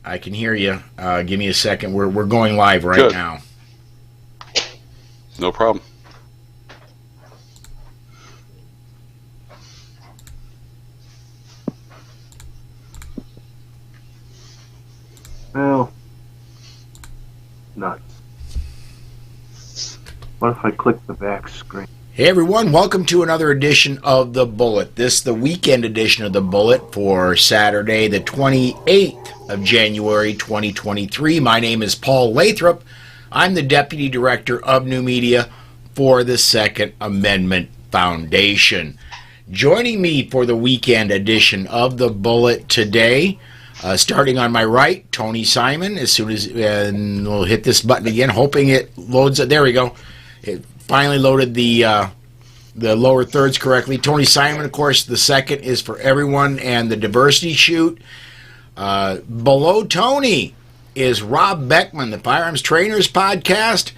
I can hear you. Give me a second. We're going live right Good. now. No problem. Well, nuts. What if I click the back screen? Hey everyone, welcome to another edition of The Bullet. This is the weekend edition of The Bullet for Saturday, the 28th of January, 2023. My name is Paul Lathrop. I'm the Deputy Director of New Media for the Second Amendment Foundation. Joining me for the weekend edition of The Bullet today, starting on my right, Tony Simon. As soon as we'll hit this button again, hoping it loads. There we go. It finally loaded the lower thirds correctly. Tony Simon, of course, the second is for everyone and the diversity shoot. Below Tony is Rob Beckman, the Firearms Trainers podcast.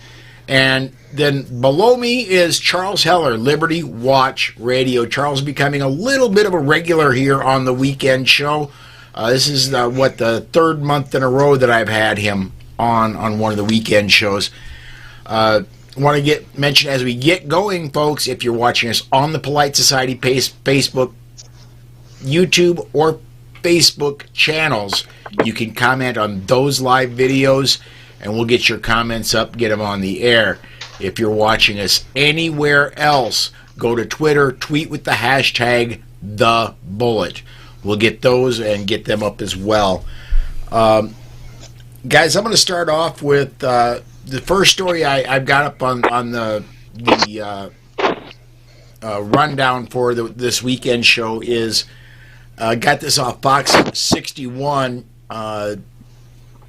And then below me is Charles Heller, Liberty Watch Radio. Charles is becoming a little bit of a regular here on the weekend show. This is the third month in a row that I've had him on one of the weekend shows. Want to mention as we get going, folks, if you're watching us on the Polite Society Facebook, YouTube, or Facebook channels, you can comment on those live videos, and we'll get your comments up, get them on the air. If you're watching us anywhere else, go to Twitter, tweet with the hashtag #TheBullet. We'll get those and get them up as well. Guys, I'm going to start off with the first story I've got up on the rundown for this weekend show is got this off Fox 61.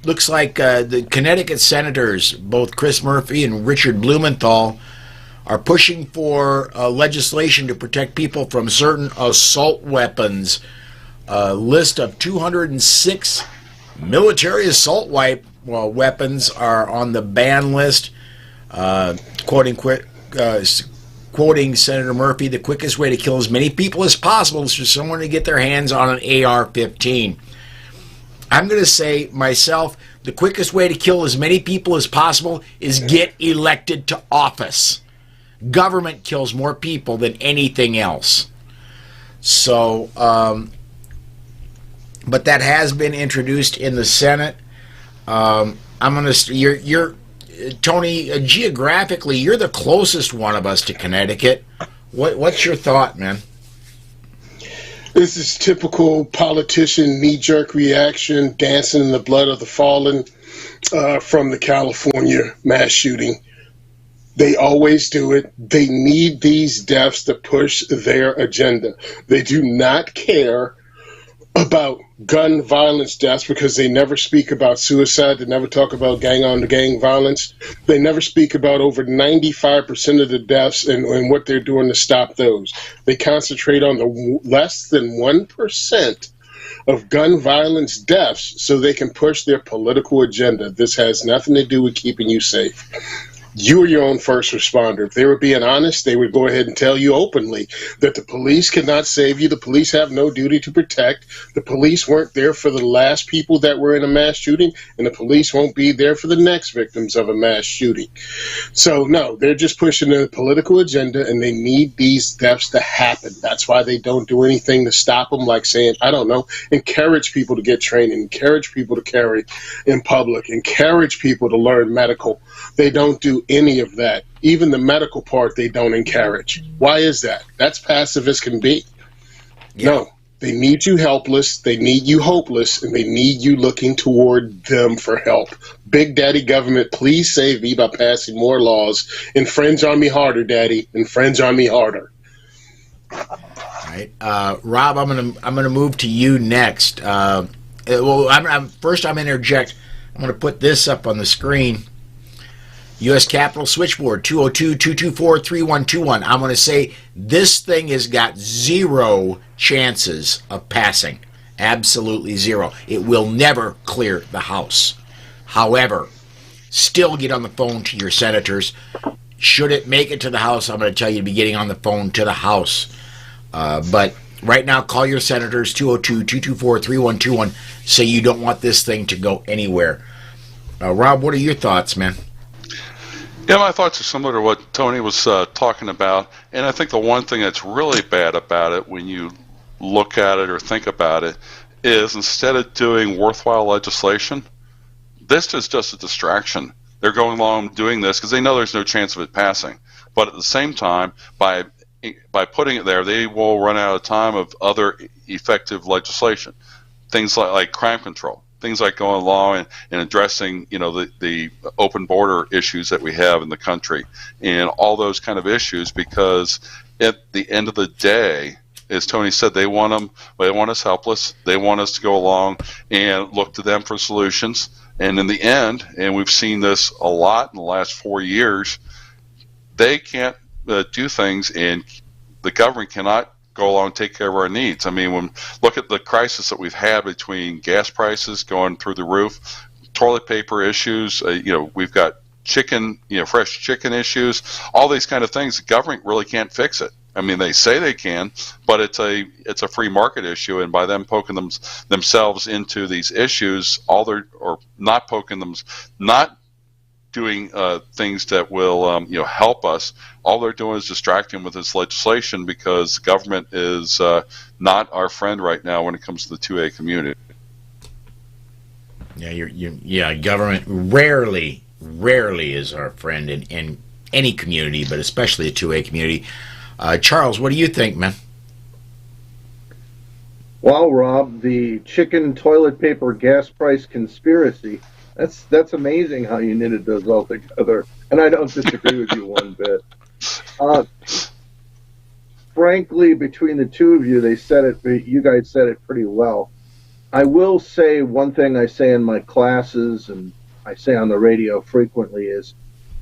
Looks like the Connecticut senators, both Chris Murphy and Richard Blumenthal, are pushing for legislation to protect people from certain assault weapons. A list of 206 military assault weapons are on the ban list. Quoting Senator Murphy, the quickest way to kill as many people as possible is for someone to get their hands on an AR-15. I'm going to say myself, the quickest way to kill as many people as possible is get elected to office. Government kills more people than anything else. So, but that has been introduced in the Senate. I'm going to. You're Tony. Geographically, you're the closest one of us to Connecticut. What's your thought, man? This is typical politician knee-jerk reaction, dancing in the blood of the fallen from the California mass shooting. They always do it. They need these deaths to push their agenda. They do not care about gun violence deaths because they never speak about suicide. They never talk about gang-on-gang violence. They never speak about over 95% of the deaths and what they're doing to stop those. They concentrate on the less than 1% of gun violence deaths so they can push their political agenda. This has nothing to do with keeping you safe. You are your own first responder. If they were being honest, they would go ahead and tell you openly that the police cannot save you. The police have no duty to protect. The police weren't there for the last people that were in a mass shooting, and the police won't be there for the next victims of a mass shooting. So, no, they're just pushing a political agenda, and they need these deaths to happen. That's why they don't do anything to stop them, like saying, I don't know, encourage people to get training, encourage people to carry in public, encourage people to learn medical. They don't do any of that. Even the medical part they don't encourage. Why is that? That's passive as can be. Yeah. No, they need you helpless, they need you hopeless, and they need you looking toward them for help. Big Daddy government, please save me by passing more laws. Infringe on me harder, Daddy. Infringe on me harder. All right, Rob, I'm gonna move to you next. I'm gonna interject. I'm gonna put this up on the screen. U.S. Capitol switchboard 202-224-3121. I'm going to say this thing has got zero chances of passing. Absolutely zero. It will never clear the House. However, still get on the phone to your senators. Should it make it to the House, I'm going to tell you to be getting on the phone to the House. But Right now, call your senators, 202-224-3121. Say you don't want this thing to go anywhere. Rob, what are your thoughts, man? Yeah, my thoughts are similar to what Tony was talking about. And I think the one thing that's really bad about it when you look at it or think about it is instead of doing worthwhile legislation, this is just a distraction. They're going along doing this because they know there's no chance of it passing. But at the same time, by putting it there, they will run out of time of other effective legislation. Things like crime control, things like going along and addressing, the open border issues that we have in the country and all those kind of issues, because at the end of the day, as Tony said, they want us helpless. They want us to go along and look to them for solutions. And in the end, and we've seen this a lot in the last 4 years, they can't do things, and the government cannot go along and take care of our needs. I mean, look at the crisis that we've had between gas prices going through the roof, toilet paper issues. We've got chicken, fresh chicken issues, all these kind of things. The government really can't fix it. I mean, they say they can, but it's a free market issue, and by them poking themselves into these issues, not doing things that will help us. All they're doing is distracting with this legislation, because the government is not our friend right now when it comes to the 2A community. Yeah, government rarely is our friend in any community, but especially the 2A community. Charles, what do you think, man? Well, Rob, the chicken, toilet paper, gas price conspiracy, that's amazing how you knitted those all together. And I don't disagree with you one bit. Frankly, between the two of you, you guys said it pretty well. I will say one thing I say in my classes and I say on the radio frequently is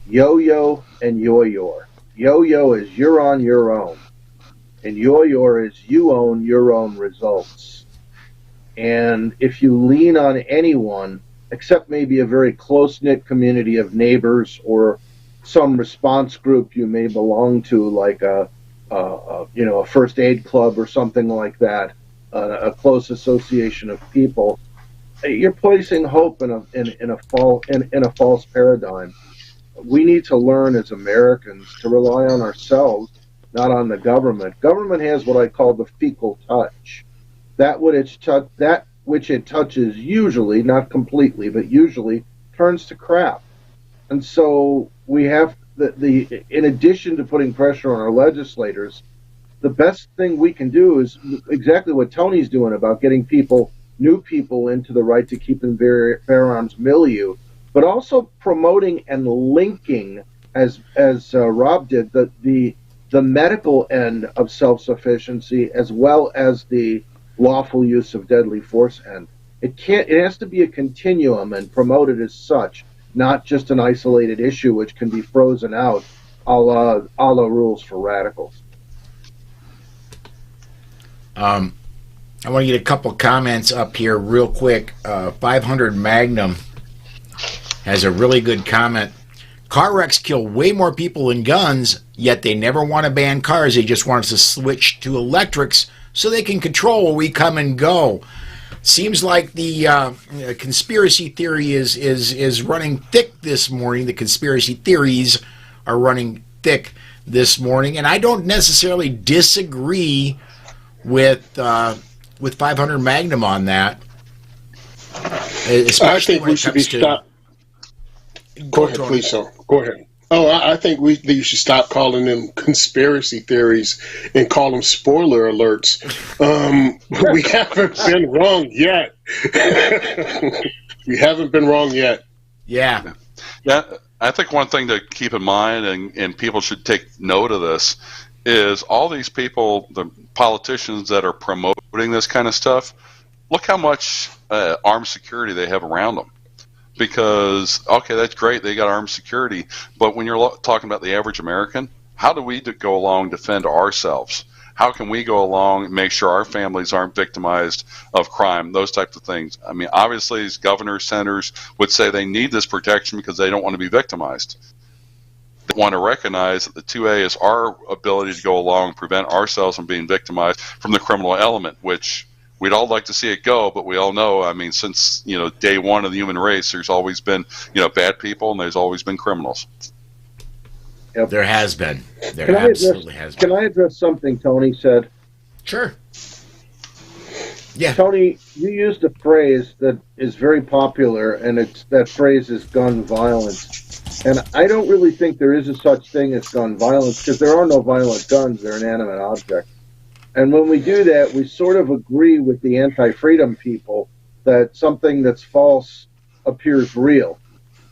yo-yo and yo-yor. Yo-yo is you're on your own, and yo-yor is you own your own results. And if you lean on anyone, except maybe a very close-knit community of neighbors or some response group you may belong to, like a first aid club or something like that, a close association of people, you're placing hope in a false paradigm. We need to learn as Americans to rely on ourselves, not on the government. Government has what I call the fecal touch. That which it touches usually, not completely, but usually turns to crap. And so we have in addition to putting pressure on our legislators, the best thing we can do is exactly what Tony's doing about getting new people into the right to keep in bear arms milieu, but also promoting and linking, as Rob did, the medical end of self-sufficiency as well as the lawful use of deadly force end. It has to be a continuum and promoted as such, not just an isolated issue which can be frozen out, a la rules for radicals. I want to get a couple comments up here real quick. 500 Magnum has a really good comment. Car wrecks kill way more people than guns, yet they never want to ban cars. They just want us to switch to electrics so they can control where we come and go. Seems like the conspiracy theory is running thick this morning. The conspiracy theories are running thick this morning, and I don't necessarily disagree with 500 Magnum on that. I think we should be stopped. Go ahead, please, sir. Go ahead. Oh, I think you should stop calling them conspiracy theories and call them spoiler alerts. We haven't been wrong yet. We haven't been wrong yet. Yeah. I think one thing to keep in mind, and people should take note of this, is all these people, the politicians that are promoting this kind of stuff, look how much armed security they have around them. Because, okay, that's great, they got armed security, but when you're talking about the average American, how do we go along and defend ourselves? How can we go along and make sure our families aren't victimized of crime, those types of things? I mean, obviously, as governors, senators would say they need this protection because they don't want to be victimized. They want to recognize that the 2A is our ability to go along and prevent ourselves from being victimized from the criminal element, which we'd all like to see it go, but we all know, I mean, since, day one of the human race, there's always been, bad people and there's always been criminals. Yep. There has been. There absolutely has been. Can I address something Tony said? Sure. Yeah. Tony, you used a phrase that is very popular, and that phrase is gun violence. And I don't really think there is a such thing as gun violence, because there are no violent guns, they're inanimate objects. And when we do that, we sort of agree with the anti-freedom people that something that's false appears real.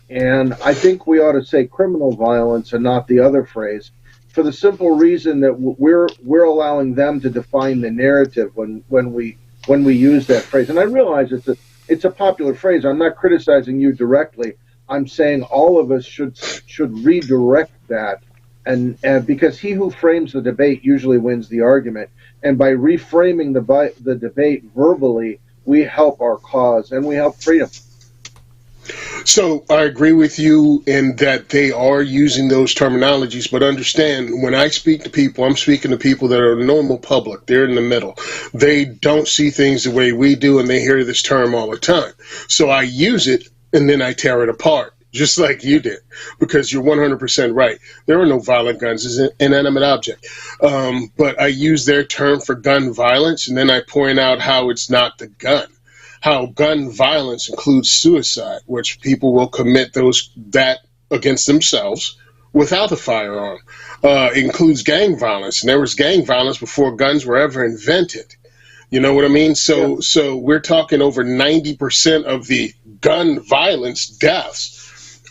And I think we ought to say criminal violence and not the other phrase, for the simple reason that we're allowing them to define the narrative when we use that phrase. And I realize it's a popular phrase. I'm not criticizing you directly. I'm saying all of us should redirect that, and because he who frames the debate usually wins the argument. And by reframing the debate verbally, we help our cause and we help freedom. So I agree with you in that they are using those terminologies, but understand, when I speak to people, I'm speaking to people that are the normal public. They're in the middle. They don't see things the way we do, and they hear this term all the time. So I use it, and then I tear it apart, just like you did, because you're 100% right. There are no violent guns. It's an inanimate object. But I use their term for gun violence, and then I point out how it's not the gun. How gun violence includes suicide, which people will commit that against themselves without a firearm. It includes gang violence, and there was gang violence before guns were ever invented. You know what I mean? So we're talking over 90% of the gun violence deaths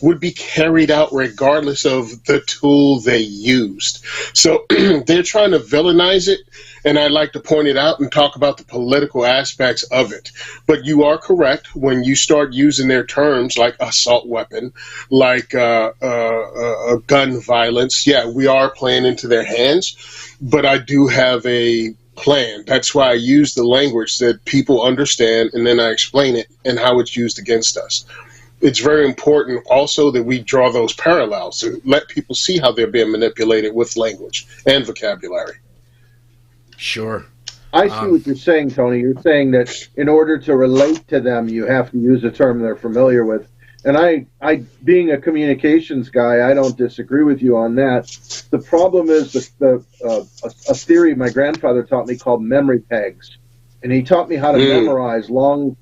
would be carried out regardless of the tool they used. So they're trying to villainize it, and I'd like to point it out and talk about the political aspects of it. But you are correct when you start using their terms like assault weapon, like gun violence. Yeah, we are playing into their hands, but I do have a plan. That's why I use the language that people understand, and then I explain it and how it's used against us. It's very important also that we draw those parallels to let people see how they're being manipulated with language and vocabulary. Sure. I see what you're saying, Tony. You're saying that in order to relate to them, you have to use a term they're familiar with. And I being a communications guy, I don't disagree with you on that. The problem is a theory my grandfather taught me called memory pegs. And he taught me how to memorize long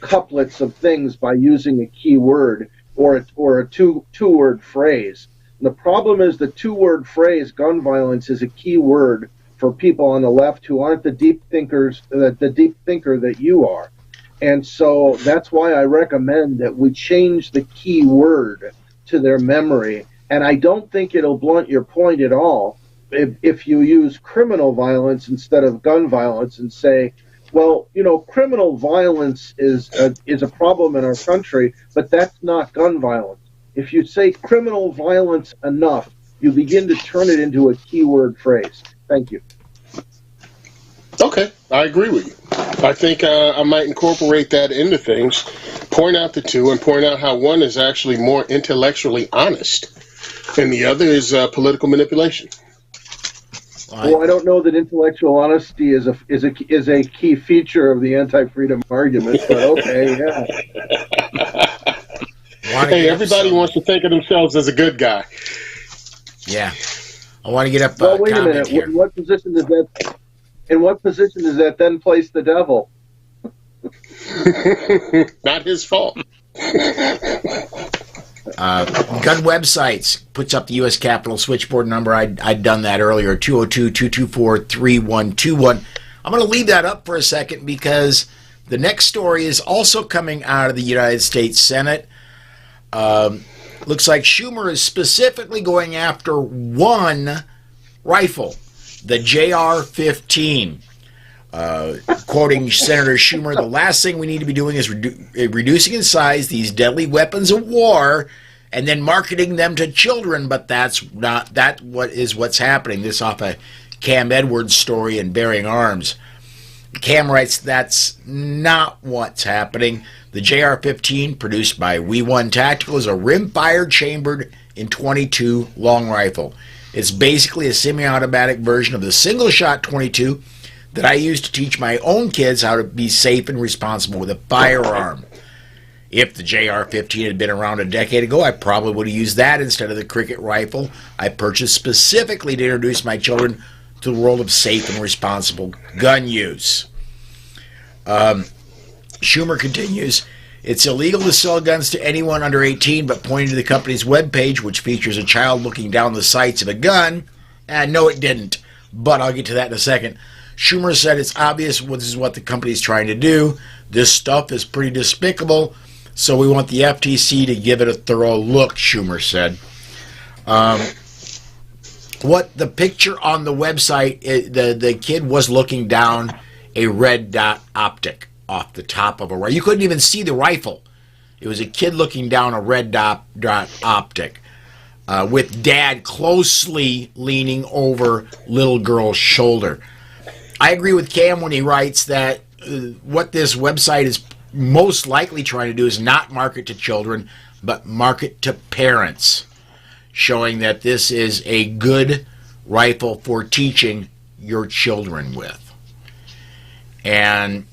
couplets of things by using a key word or a two-word phrase. And the problem is the two-word phrase, gun violence, is a key word for people on the left who aren't the deep thinkers, the deep thinker that you are. And so that's why I recommend that we change the key word to their memory. And I don't think it'll blunt your point at all if you use criminal violence instead of gun violence and say, well, criminal violence is a problem in our country, but that's not gun violence. If you say criminal violence enough, you begin to turn it into a keyword phrase. Thank you. Okay, I agree with you. I think I might incorporate that into things, point out the two, and point out how one is actually more intellectually honest, and the other is political manipulation. Well, I don't know that intellectual honesty is a key feature of the anti-freedom argument, but okay, yeah. Hey, everybody wants to think of themselves as a good guy. Yeah, I want to get up. Well, wait a minute. In what position does that then place the devil? Not his fault. Gun websites puts up the U.S. Capitol switchboard number. I'd done that earlier, 202-224-3121. I'm going to leave that up for a second because the next story is also coming out of the United States Senate. Looks like Schumer is specifically going after one rifle, the JR-15. Quoting Senator Schumer, the last thing we need to be doing is reducing in size these deadly weapons of war and then marketing them to children, but that's what's happening. This off a Cam Edwards story in Bearing Arms. Cam writes, that's not what's happening. The JR-15, produced by We1 Tactical, is a rim-fired chambered in .22 long rifle. It's basically a semi-automatic version of the single-shot .22 that I use to teach my own kids how to be safe and responsible with a firearm. If the JR-15 had been around a decade ago, I probably would have used that instead of the Cricket rifle I purchased specifically to introduce my children to the world of safe and responsible gun use. Schumer continues, it's illegal to sell guns to anyone under 18, but pointing to the company's webpage, which features a child looking down the sights of a gun, no, it didn't, but I'll get to that in a second. Schumer said it's obvious this is what the company's trying to do. This stuff is pretty despicable, so we want the FTC to give it a thorough look, Schumer said. What the picture on the website, the kid was looking down a red dot optic off the top of a rifle. You couldn't even see the rifle. It was a kid looking down a red dot optic with dad closely leaning over little girl's shoulder. I agree with Cam when he writes that what this website is most likely trying to do is not market to children, but market to parents, showing that this is a good rifle for teaching your children with. And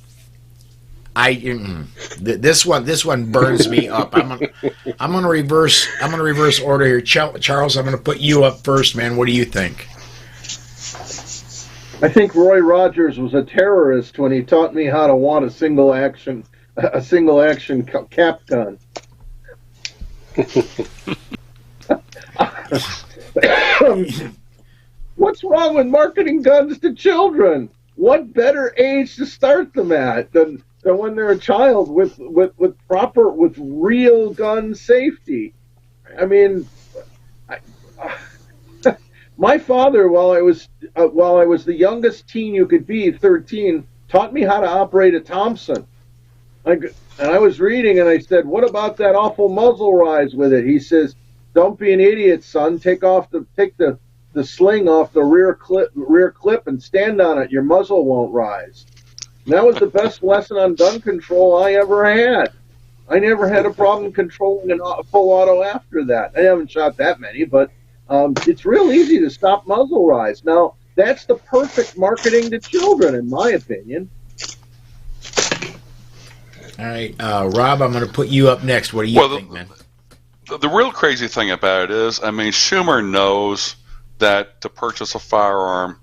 this one burns me up. I'm gonna reverse order here. Charles, I'm gonna put you up first, man. What do you think? I think Roy Rogers was a terrorist when he taught me how to want a single action cap gun. What's wrong with marketing guns to children? What better age to start them at than when they're a child with real gun safety? I mean, my father, while I was the youngest teen you could be, 13, taught me how to operate a Thompson. And I was reading, and I said, "What about that awful muzzle rise with it?" He says, "Don't be an idiot, son. Take the sling off the rear clip and stand on it. Your muzzle won't rise." And that was the best lesson on gun control I ever had. I never had a problem controlling a full auto after that. I haven't shot that many, but it's real easy to stop muzzle rise. Now, that's the perfect marketing to children, in my opinion. All right, Rob, I'm going to put you up next. What do you think, man? The real crazy thing about it is, I mean, Schumer knows that to purchase a firearm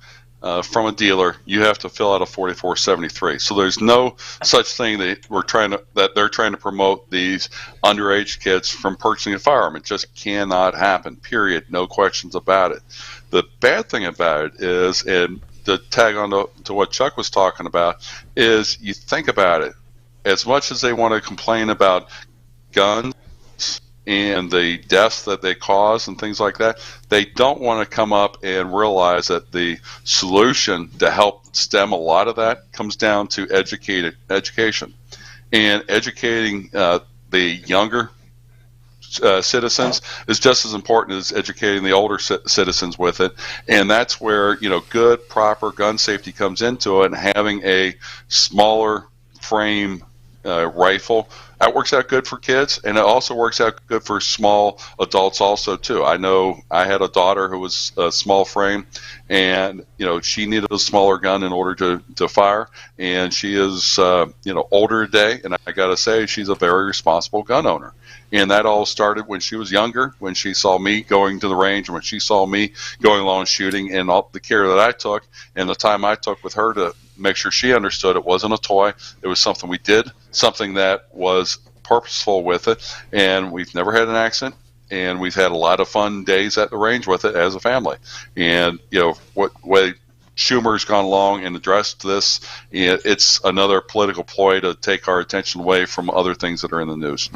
from a dealer, you have to fill out a 4473. So there's no such thing that they're trying to promote these underage kids from purchasing a firearm. It just cannot happen. Period. No questions about it. The bad thing about it is, and to tag on to what Chuck was talking about, is you think about it. As much as they want to complain about guns and the deaths that they cause and things like that, they don't want to come up and realize that the solution to help stem a lot of that comes down to education. And educating the younger citizens is just as important as educating the older citizens with it. And that's where, good, proper gun safety comes into it, and having a smaller frame rifle, that works out good for kids, and it also works out good for small adults also too. I know I had a daughter who was a small frame, and she needed a smaller gun in order to fire, and she is older today, and I gotta say she's a very responsible gun owner. And that all started when she was younger, when she saw me going to the range, and when she saw me going along shooting, and all the care that I took and the time I took with her to make sure she understood it wasn't a toy. It was something we did, something that was purposeful with it, and we've never had an accident, and we've had a lot of fun days at the range with it as a family. And what way Schumer's gone along and addressed this, it's another political ploy to take our attention away from other things that are in the news.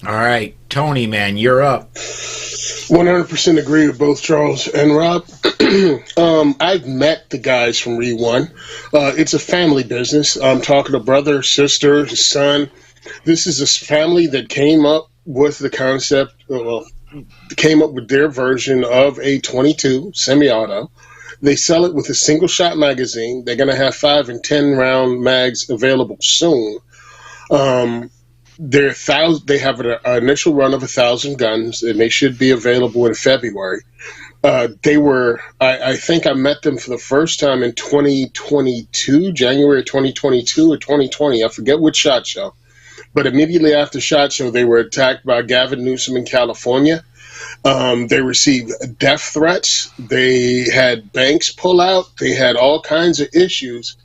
All right, Tony, man, you're up. 100% agree with both Charles and Rob. I've met the guys from Re1. It's a family business. I'm talking to brother, sister, son. This is a family that came up with the concept, came up with their version of a .22 semi-auto. They sell it with a single shot magazine. They're going to have 5 and 10 round mags available soon. They have an initial run of 1,000 guns, and they should be available in February. I think I met them for the first time in 2022, January 2022 or 2020. I forget which SHOT Show. But immediately after SHOT Show, they were attacked by Gavin Newsom in California. They received death threats. They had banks pull out. They had all kinds of issues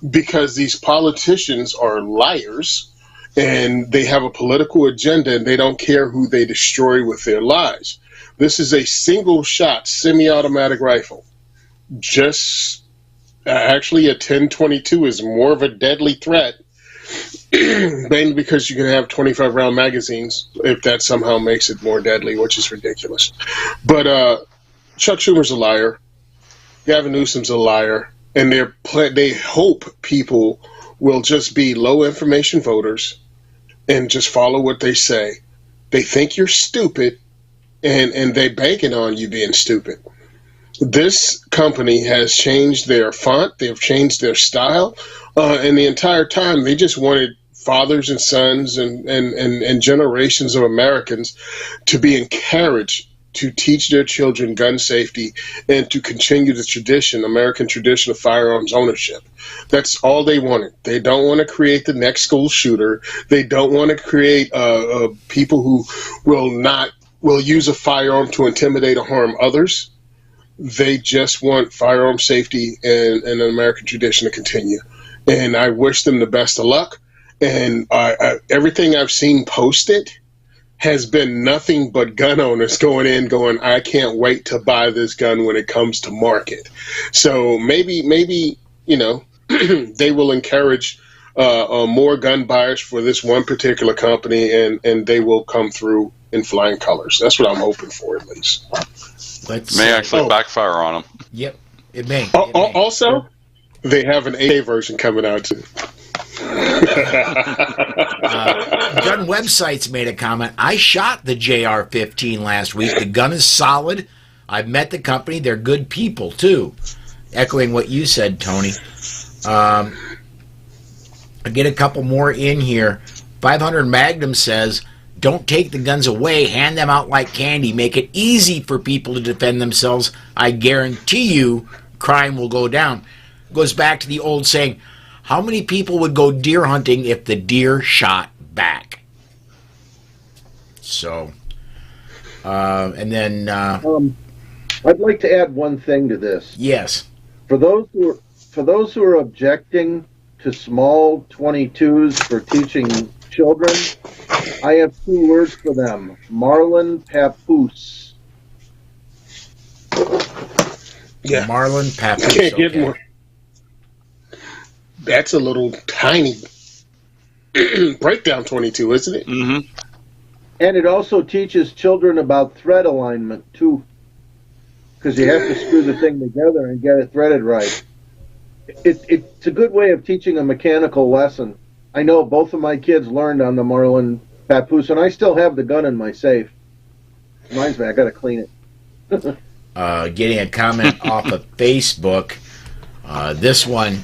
because these politicians are liars and they have a political agenda and they don't care who they destroy with their lies. This is a single shot semi-automatic rifle. Just actually a 10-22 is more of a deadly threat, mainly because you can have 25 round magazines if that somehow makes it more deadly, which is ridiculous. But Chuck Schumer's a liar. Gavin Newsom's a liar. And they hope people will just be low information voters and just follow what they say. They think you're stupid, and they banking on you being stupid. This company has changed their font. They've changed their style. And the entire time, they just wanted fathers and sons and generations of Americans to be encouraged to teach their children gun safety and to continue the tradition, American tradition of firearms ownership. That's all they wanted. They don't want to create the next school shooter. They don't want to create people who will use a firearm to intimidate or harm others. They just want firearm safety and an American tradition to continue. And I wish them the best of luck. And everything I've seen posted has been nothing but gun owners going, I can't wait to buy this gun when it comes to market. So maybe they will encourage more gun buyers for this one particular company, and they will come through in flying colors. That's what I'm hoping for, at least. May actually backfire on them. Yep, it may. Also, they have an AA version coming out too. Gun Websites made a comment. I shot the JR-15 last week. The gun is solid. I've met the company. They're good people too. Echoing what you said, Tony. I get a couple more in here. 500 Magnum says, don't take the guns away. Hand them out like candy. Make it easy for people to defend themselves. I guarantee you crime will go down. Goes back to the old saying, how many people would go deer hunting if the deer shot back? So, and then... I'd like to add one thing to this. Yes. For those who are objecting to small 22s for teaching children, I have 2 words for them. Marlin Papoose. Yeah. Marlin Papoose. Can't get more. That's a little tiny breakdown 22, isn't it? Mm-hmm. And it also teaches children about thread alignment, too. Because you have to screw the thing together and get it threaded right. It's a good way of teaching a mechanical lesson. I know both of my kids learned on the Marlin Papoose, and I still have the gun in my safe. Reminds me, I got to clean it. Getting a comment off of Facebook. This one...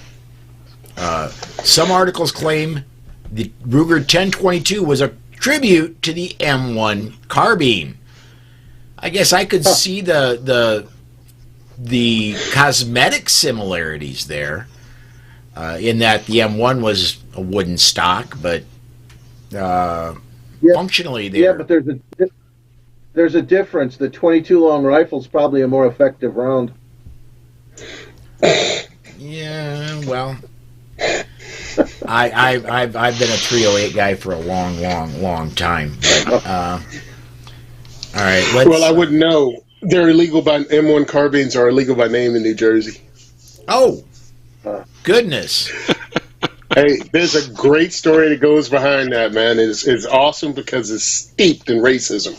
some articles claim the Ruger 1022 was a tribute to the M1 carbine. I guess I could see the cosmetic similarities there, in that the M1 was a wooden stock, but functionally there. Yeah, but there's a difference. The 22 long rifle's probably a more effective round. Yeah, well... I've been a 308 guy for a long time. But, all right. Well, I wouldn't know. They're illegal by M1 carbines are illegal by name in New Jersey. Oh, goodness! Hey, there's a great story that goes behind that, man. It's awesome because it's steeped in racism.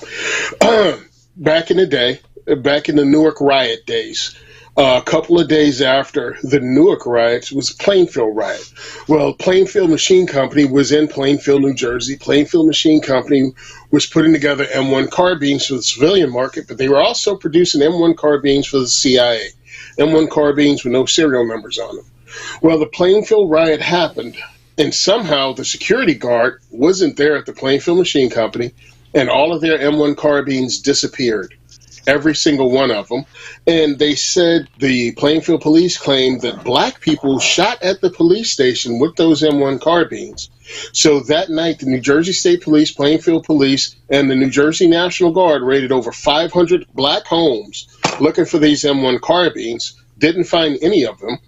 Back in the day, back in the Newark riot days. A couple of days after the Newark riots was Plainfield riot. Well, Plainfield Machine Company was in Plainfield, New Jersey. Plainfield Machine Company was putting together M1 carbines for the civilian market, but they were also producing M1 carbines for the CIA. M1 carbines with no serial numbers on them. Well, the Plainfield riot happened, and somehow the security guard wasn't there at the Plainfield Machine Company, and all of their M1 carbines disappeared. Every single one of them. And they said the Plainfield police claimed that black people shot at the police station with those M1 carbines. So that night, the New Jersey State Police, Plainfield Police, and the New Jersey National Guard raided over 500 black homes looking for these M1 carbines. Didn't find any of them.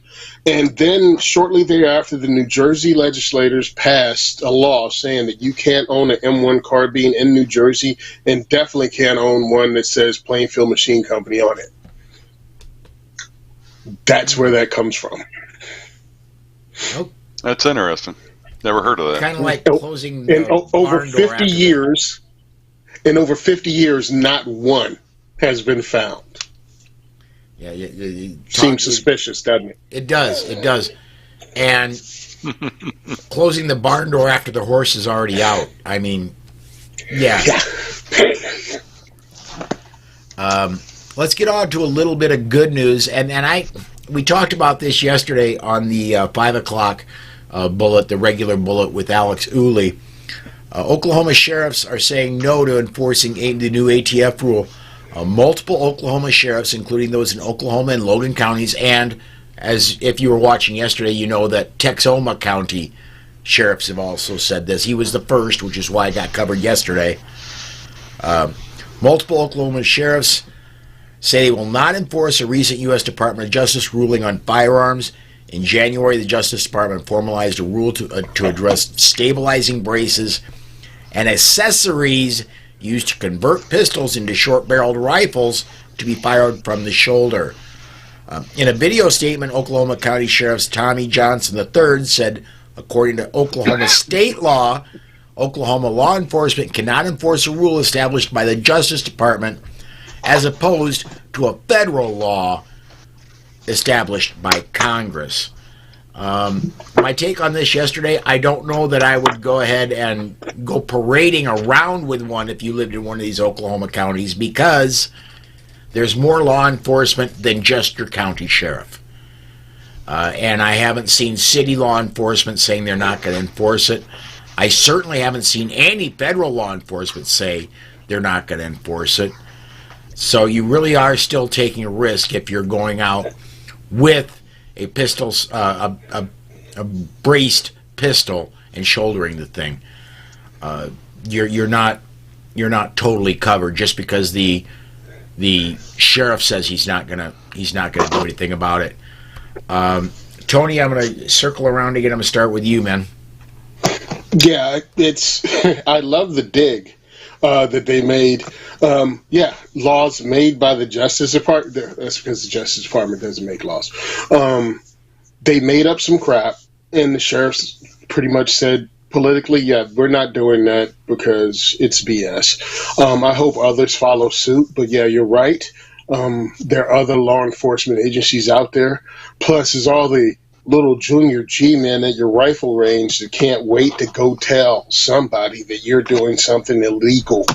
And then shortly thereafter, the New Jersey legislators passed a law saying that you can't own an M1 carbine in New Jersey and definitely can't own one that says Plainfield Machine Company on it. That's where that comes from. Oh, That's interesting. Never heard of that. kind of like closing the In over barn door 50 after years, in over 50 years, not one has been found. Yeah, Seems suspicious, doesn't it? It does. It does. And closing the barn door after the horse is already out. I mean, yeah. Let's get on to a little bit of good news. And we talked about this yesterday on the 5 o'clock bullet, the regular bullet with Alex Uli. Oklahoma sheriffs are saying no to enforcing the new ATF rule. Multiple Oklahoma sheriffs, including those in Oklahoma and Logan counties, and as if you were watching yesterday, you know that Texoma County sheriffs have also said this. He was the first, which is why it got covered yesterday. Multiple Oklahoma sheriffs say they will not enforce a recent U.S. Department of Justice ruling on firearms. In January, the Justice Department formalized a rule to address stabilizing braces and accessories used to convert pistols into short-barreled rifles to be fired from the shoulder. In a video statement, Oklahoma County Sheriff Tommy Johnson III said, according to Oklahoma state law, Oklahoma law enforcement cannot enforce a rule established by the Justice Department as opposed to a federal law established by Congress. My take on this yesterday, I don't know that I would go ahead and go parading around with one if you lived in one of these Oklahoma counties, because there's more law enforcement than just your county sheriff. And I haven't seen city law enforcement saying they're not going to enforce it. I certainly haven't seen any federal law enforcement say they're not going to enforce it. So you really are still taking a risk if you're going out with a pistol, a braced pistol, and shouldering the thing. You're not totally covered just because the sheriff says he's not gonna do anything about it. Tony, I'm gonna circle around again. I'm gonna start with you, man. Yeah, it's. I love the dig that they made. Laws made by the Justice Department. That's because the Justice Department doesn't make laws. They made up some crap, and the sheriffs pretty much said politically, yeah, we're not doing that because it's BS. I hope others follow suit, but yeah, you're right. There are other law enforcement agencies out there. Plus, there's all the little junior G-men at your rifle range that can't wait to go tell somebody that you're doing something illegal.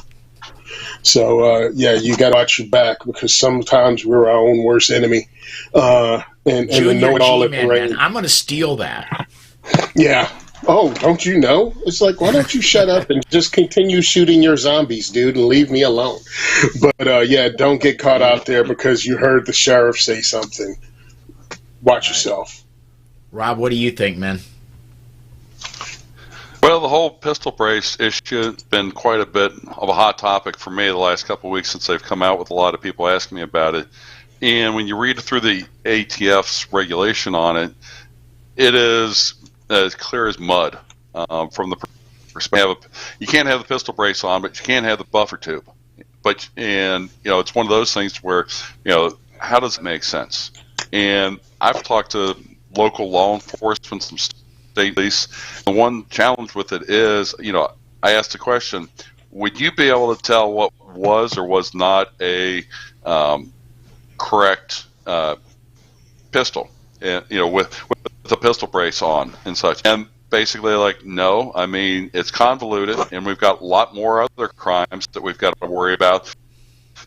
So, you got to watch your back, because sometimes we're our own worst enemy. And the know-it-all at the range. I'm going to steal that. Yeah. Oh, don't you know? It's like, why don't you shut up and just continue shooting your zombies, dude, and leave me alone? But, don't get caught out there because you heard the sheriff say something. Watch yourself. Rob, what do you think, man? Well, the whole pistol brace issue has been quite a bit of a hot topic for me the last couple of weeks since they've come out, with a lot of people asking me about it. And when you read through the ATF's regulation on it, it is as clear as mud from the perspective. You can't have the pistol brace on, but you can have the buffer tube. It's one of those things where, how does it make sense? And I've talked to local law enforcement, some state police. The one challenge with it is, I asked the question, would you be able to tell what was or was not a correct pistol, with the pistol brace on and such? And basically, no. I mean, it's convoluted, and we've got a lot more other crimes that we've got to worry about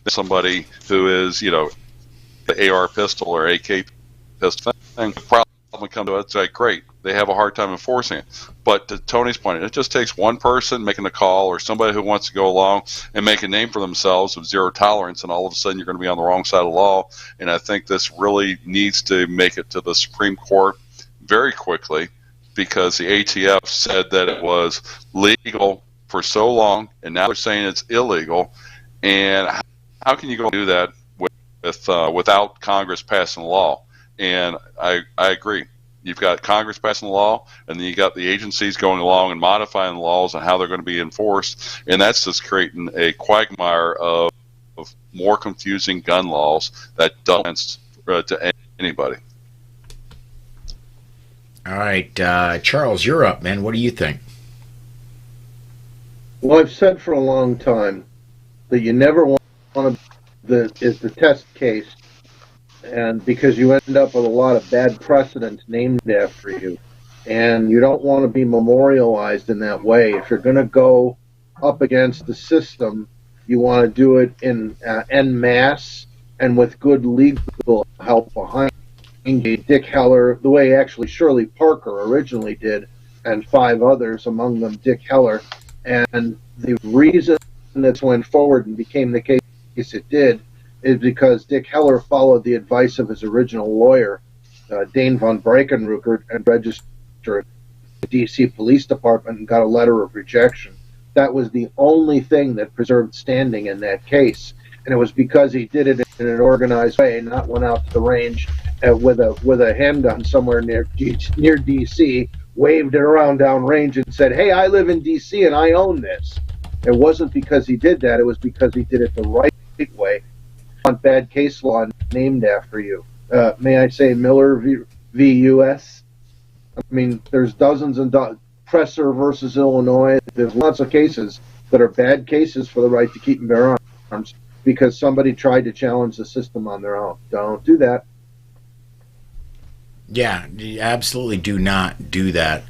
than somebody who is, the AR pistol or AK pistol thing, the problem come to it, it's like, great, they have a hard time enforcing it. But to Tony's point, it just takes one person making a call or somebody who wants to go along and make a name for themselves of zero tolerance, and all of a sudden you're going to be on the wrong side of the law. And I think this really needs to make it to the Supreme Court very quickly, because the ATF said that it was legal for so long, and now they're saying it's illegal. And how can you go do that without Congress passing a law? And I agree. You've got Congress passing the law, and then you got the agencies going along and modifying the laws and how they're going to be enforced, and that's just creating a quagmire of more confusing gun laws that don't make sense to anybody. All right, Charles, you're up, man. What do you think? Well, I've said for a long time that you never want the test case, and because you end up with a lot of bad precedents named after you, and you don't want to be memorialized in that way. If you're going to go up against the system, you want to do it en masse and with good legal help behind you. Dick Heller, the way actually Shirley Parker originally did, and 5 others, among them Dick Heller. And the reason this went forward and became the case it did is because Dick Heller followed the advice of his original lawyer, Dane von Breckenrucker, and registered at the D.C. Police Department and got a letter of rejection. That was the only thing that preserved standing in that case. And it was because he did it in an organized way, not went out to the range with a handgun somewhere near D.C., waved it around downrange and said, "Hey, I live in D.C. and I own this." It wasn't because he did that. It was because he did it the right way. On bad case law named after you. May I say Miller v. U.S.? I mean, there's dozens and Presser versus Illinois. There's lots of cases that are bad cases for the right to keep and bear arms because somebody tried to challenge the system on their own. Don't do that. Yeah, you absolutely do not do that.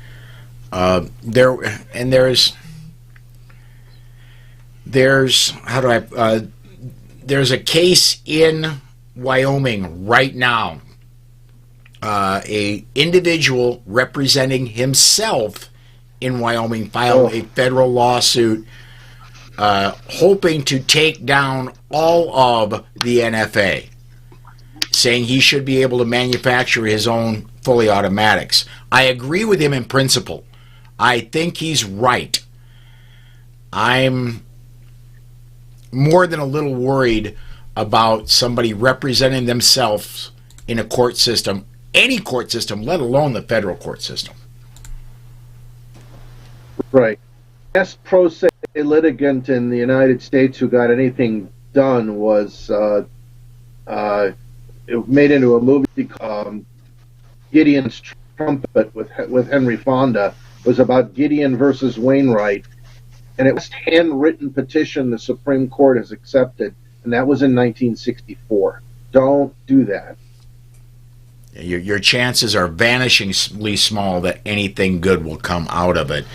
There's a case in Wyoming right now. A individual representing himself in Wyoming filed a federal lawsuit hoping to take down all of the NFA, saying he should be able to manufacture his own fully automatics. I agree with him in principle. I think he's right. I'm more than a little worried about somebody representing themselves in a court system, any court system, let alone the federal court system. Right. Best pro se litigant in the United States who got anything done was it made into a movie called Gideon's Trumpet with Henry Fonda. It was about Gideon versus Wainwright, and it was a handwritten petition the Supreme Court has accepted, and that was in 1964. Don't do that. Your chances are vanishingly small that anything good will come out of it.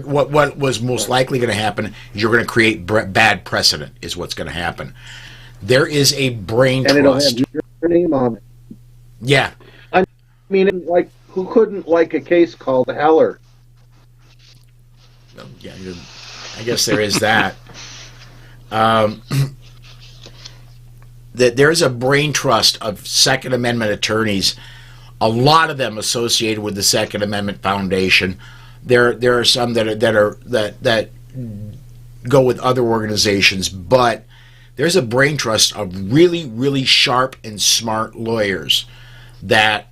What was most likely going to happen is you're going to create bad precedent is what's going to happen. There is a brain trust. And it'll have your name on it. Yeah. I mean, like, who couldn't like a case called Heller? Yeah, I guess there is that. That there's a brain trust of Second Amendment attorneys, a lot of them associated with the Second Amendment Foundation. There are some that go with other organizations, but there's a brain trust of really, really sharp and smart lawyers that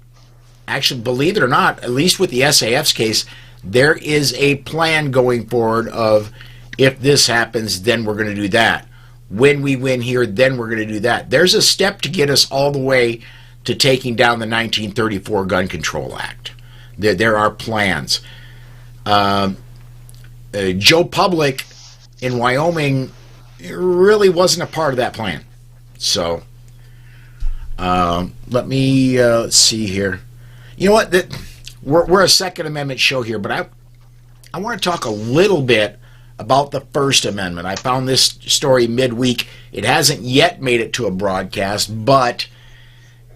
actually, believe it or not, at least with the SAF's case, there is a plan going forward of if this happens, then we're going to do that. When we win here, then we're going to do that. There's a step to get us all the way to taking down the 1934 Gun Control Act. There are plans. Joe Public in Wyoming really wasn't a part of that plan. So let me see here. You know what? We're a Second Amendment show here, but I want to talk a little bit about the First Amendment. I found this story midweek. It hasn't yet made it to a broadcast, but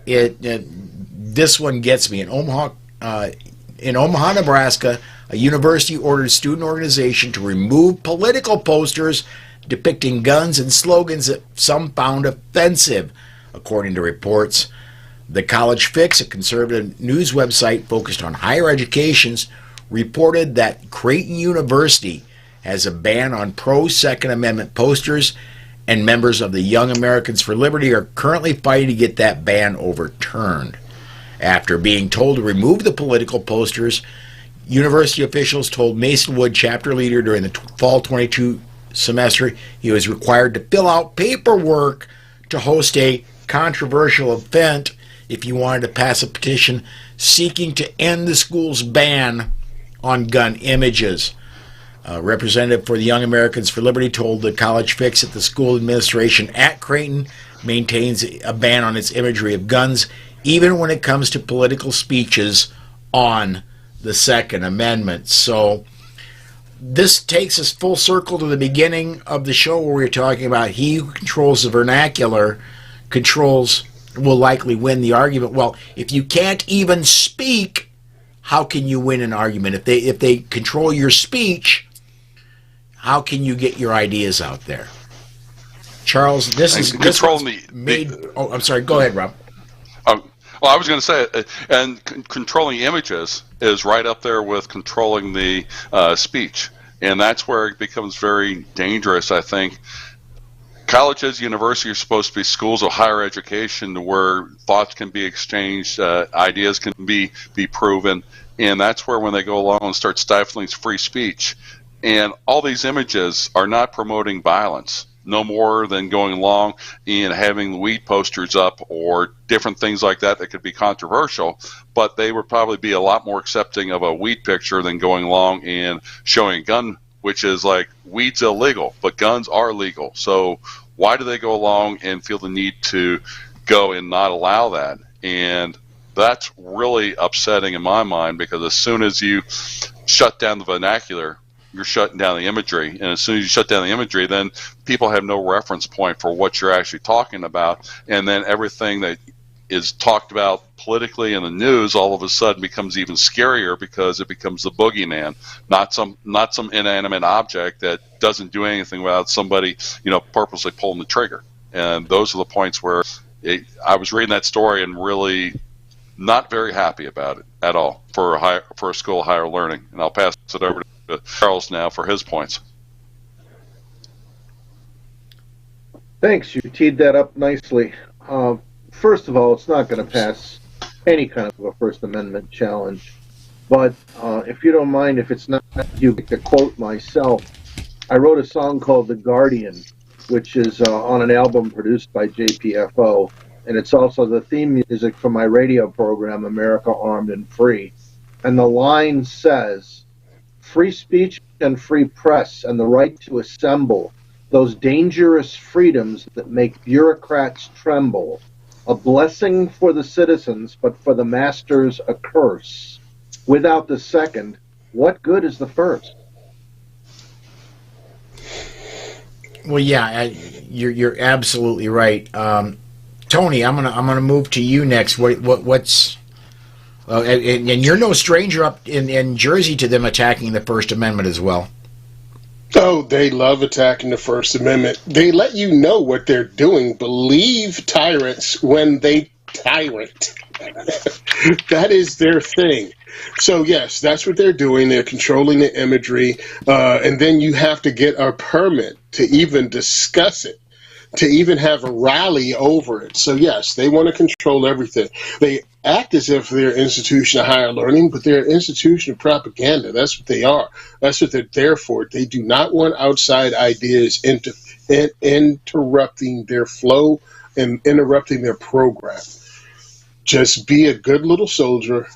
This one gets me. In Omaha, Nebraska, a university ordered a student organization to remove political posters depicting guns and slogans that some found offensive, according to reports. The College Fix, a conservative news website focused on higher educations, reported that Creighton University has a ban on pro-Second Amendment posters, and members of the Young Americans for Liberty are currently fighting to get that ban overturned. After being told to remove the political posters, university officials told Masonwood chapter leader during the fall 22 semester he was required to fill out paperwork to host a controversial event if he wanted to pass a petition seeking to end the school's ban on gun images. A representative for the Young Americans for Liberty told the College Fix that the school administration at Creighton maintains a ban on its imagery of guns, even when it comes to political speeches on the Second Amendment. So this takes us full circle to the beginning of the show where we were talking about he who controls the vernacular will likely win the argument. Well, if you can't even speak, how can you win an argument? If they control your speech, how can you get your ideas out there? Charles, I'm sorry. Go ahead, Rob. Well, I was going to say, and controlling images is right up there with controlling the speech, and that's where it becomes very dangerous, I think. Colleges, universities are supposed to be schools of higher education where thoughts can be exchanged, ideas can be proven, and that's where when they go along and start stifling free speech, and all these images are not promoting violence, no more than going along and having weed posters up or different things like that could be controversial, but they would probably be a lot more accepting of a weed picture than going along and showing a gun, which is like weed's illegal, but guns are legal. So why do they go along and feel the need to go and not allow that? And that's really upsetting in my mind, because as soon as you shut down the vernacular, you're shutting down the imagery. And as soon as you shut down the imagery, then people have no reference point for what you're actually talking about. And then everything that is talked about politically in the news all of a sudden becomes even scarier, because it becomes the boogeyman, not some inanimate object that doesn't do anything without somebody, purposely pulling the trigger. And those are the points where I was reading that story and really not very happy about it at all for a school of higher learning. And I'll pass it over to Charles now for his points. Thanks. You teed that up nicely. First of all, it's not going to pass any kind of a First Amendment challenge. But if you don't mind, if it's not you, to quote myself, I wrote a song called The Guardian, which is on an album produced by JPFO. And it's also the theme music for my radio program, America Armed and Free. And the line says, "Free speech and free press and the right to assemble, those dangerous freedoms that make bureaucrats tremble. A blessing for the citizens, but for the masters a curse. Without the second, what good is the first?" Well, yeah, you're absolutely right. Tony, I'm gonna move to you next. What's and you're no stranger up in Jersey to them attacking the First Amendment as well. Oh, they love attacking the First Amendment. They let you know what they're doing. Believe tyrants when they tyrant. That is their thing. So, yes, that's what they're doing. They're controlling the imagery. And then you have to get a permit to even discuss it, to even have a rally over it. So, yes, they want to control everything. They act as if they're an institution of higher learning, but they're an institution of propaganda. That's what they are. That's what they're there for. They do not want outside ideas interrupting their flow and interrupting their program. Just be a good little soldier,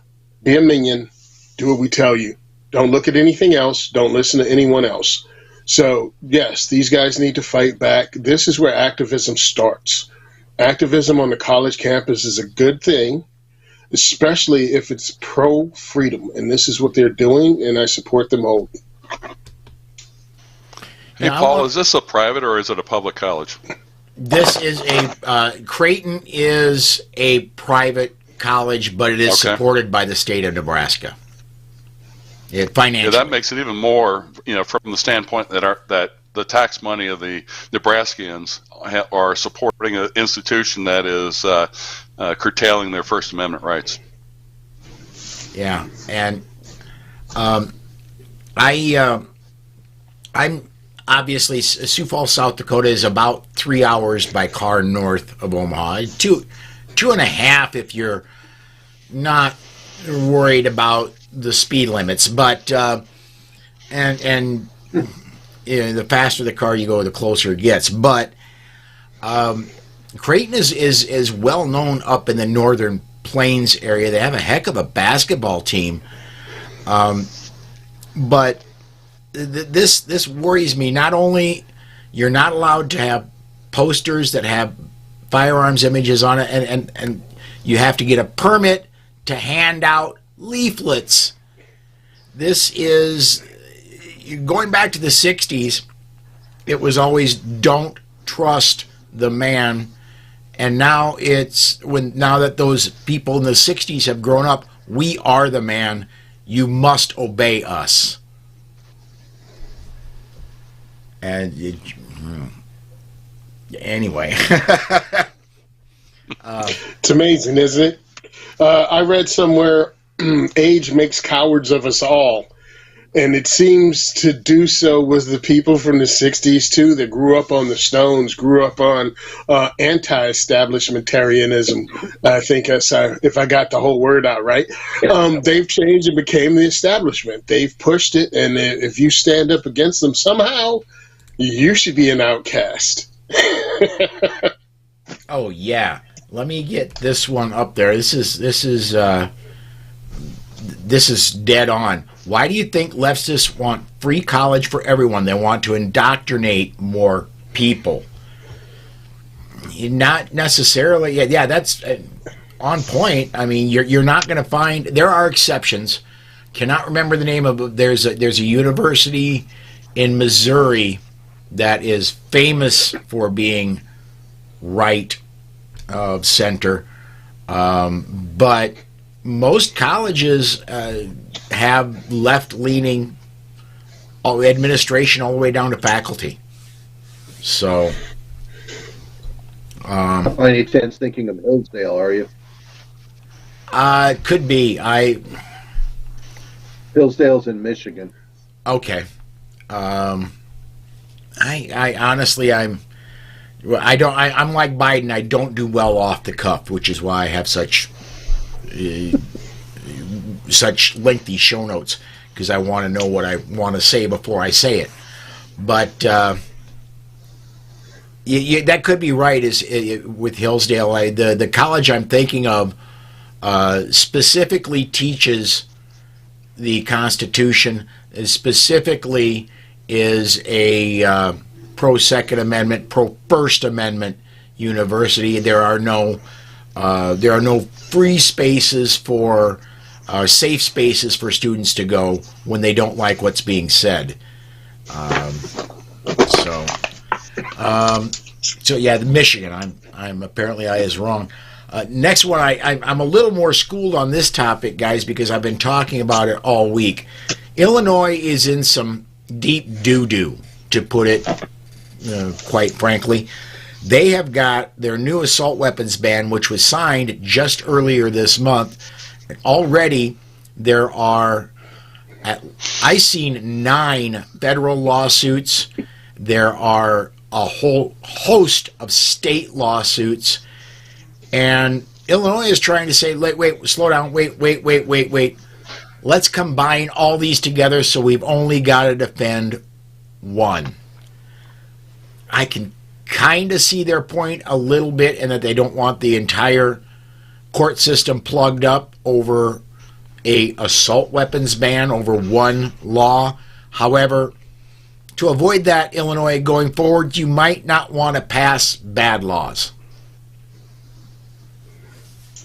be a minion, do what we tell you. Don't look at anything else. Don't listen to anyone else. So, yes, these guys need to fight back. This is where activism starts. Activism on the college campus is a good thing, especially if it's pro-freedom. And this is what they're doing, and I support them wholly. Hey, Paul, is this a private or is it a public college? This is Creighton is a private college, but it is supported by the state of Nebraska. Financially. Yeah, that makes it even more, from the standpoint that the tax money of the Nebraskans are supporting an institution that is curtailing their First Amendment rights. Yeah, and I'm obviously Sioux Falls, South Dakota is about 3 hours by car north of Omaha. Two and a half if you're not worried about the speed limits, but and the faster the car you go, the closer it gets. But Creighton is well known up in the northern Plains area. They have a heck of a basketball team, but this worries me. Not only you're not allowed to have posters that have firearms images on it, and you have to get a permit to hand out leaflets. This is going back to the 60s. It was always don't trust the man, and now now that those people in the 60s have grown up, we are the man. You must obey us. And anyway, it's amazing, isn't it? I read somewhere age makes cowards of us all. And it seems to do so with the people from the 60s, too, that grew up on the Stones, grew up on anti-establishmentarianism. I think if I got the whole word out right. They've changed and became the establishment. They've pushed it, and if you stand up against them somehow, you should be an outcast. Oh, yeah. Let me get this one up there. This is dead on. Why do you think leftists want free college for everyone? They want to indoctrinate more people. Not necessarily. Yeah, that's on point. I mean, you're not going to find. There are exceptions. Cannot remember the name of. There's a university in Missouri that is famous for being right of center, but most colleges have left-leaning administration all the way down to faculty. So, by any chance thinking of Hillsdale, are you? Could be. Hillsdale's in Michigan. Okay. I honestly, I'm like Biden. I don't do well off the cuff, which is why I have such lengthy show notes, because I want to know what I want to say before I say it. But that could be right. With Hillsdale, the college I'm thinking of specifically teaches the Constitution. Specifically, is a pro-Second Amendment, pro-First Amendment university. There are no free spaces for safe spaces for students to go when they don't like what's being said. So yeah, Michigan. I'm apparently I is wrong. Next one, I'm a little more schooled on this topic, guys, because I've been talking about it all week. Illinois is in some deep doo-doo, to put it quite frankly. They have got their new assault weapons ban, which was signed just earlier this month. Already there are, I've seen 9 federal lawsuits. There are a whole host of state lawsuits. And Illinois is trying to say, wait, slow down, wait. Let's combine all these together so we've only got to defend one. I can kind of see their point a little bit, in that they don't want the entire court system plugged up over a assault weapons ban over one law. However, to avoid that, Illinois, going forward, you might not want to pass bad laws.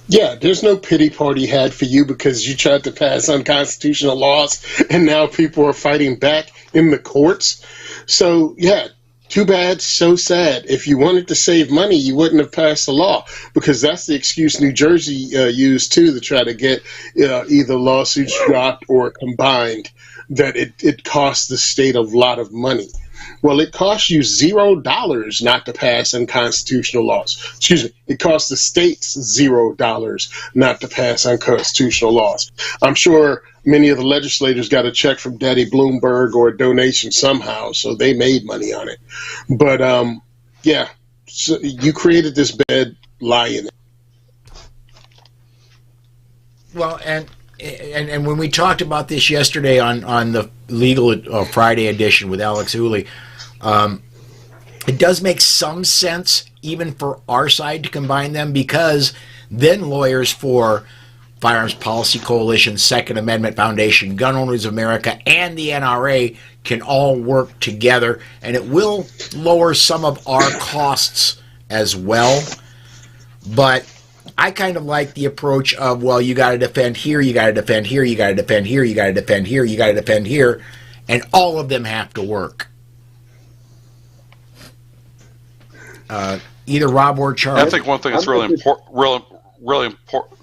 Yeah, there's no pity party had for you because you tried to pass unconstitutional laws and now people are fighting back in the courts. So, yeah, Too bad, so sad. If you wanted to save money, you wouldn't have passed the law, because that's the excuse New Jersey used too, to try to get either lawsuits dropped or combined, that it costs the state a lot of money. Well, it costs you $0 not to pass unconstitutional laws. Excuse me, it costs the states $0 not to pass unconstitutional laws. I'm sure many of the legislators got a check from Daddy Bloomberg or a donation somehow, so they made money on it. But yeah, so you created this bed, lie in it. Well, and when we talked about this yesterday on the Legal Friday edition with Alex Hooley, it does make some sense even for our side to combine them, because then lawyers for Firearms Policy Coalition, Second Amendment Foundation, Gun Owners of America, and the NRA can all work together, and it will lower some of our costs as well. But I kind of like the approach of, well, you got to defend here, you got to defend here, you got to defend here, you got to defend here, you got to defend here, and all of them have to work. Either Rob or Charles. I think one thing that's really important.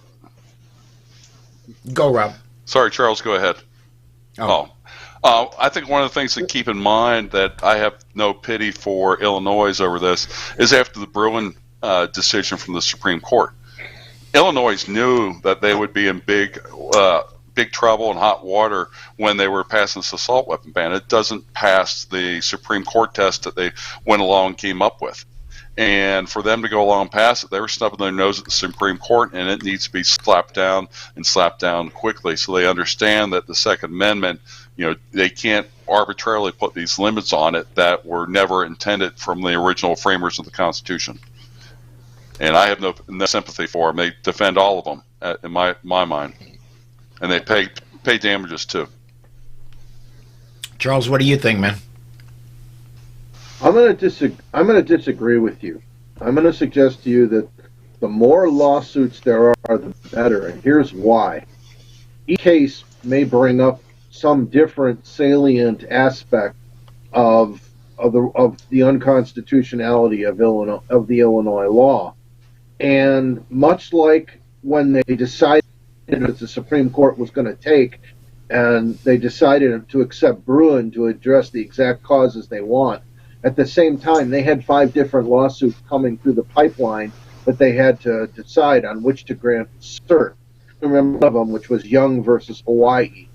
Go, Rob. Sorry, Charles, go ahead. I think one of the things to keep in mind, that I have no pity for Illinois over this, is after the Bruin decision from the Supreme Court. Illinois knew that they would be in big trouble and hot water when they were passing this assault weapon ban. It doesn't pass the Supreme Court test that they went along and came up with. And for them to go along and pass it, they were snubbing their nose at the Supreme Court, and it needs to be slapped down, and slapped down quickly, so they understand that the Second Amendment, they can't arbitrarily put these limits on it that were never intended from the original framers of the Constitution. And I have no sympathy for them. They defend all of them, in my mind, and they pay damages too. Charles, what do you think, man? I'm going to disagree with you. I'm going to suggest to you that the more lawsuits there are, the better. And here's why. Each case may bring up some different salient aspect of the unconstitutionality of the Illinois law. And much like when they decided that the Supreme Court was going to take, and they decided to accept Bruin to address the exact causes they want, at the same time, they had 5 different lawsuits coming through the pipeline that they had to decide on which to grant cert. I remember one of them, which was Young versus Hawaii.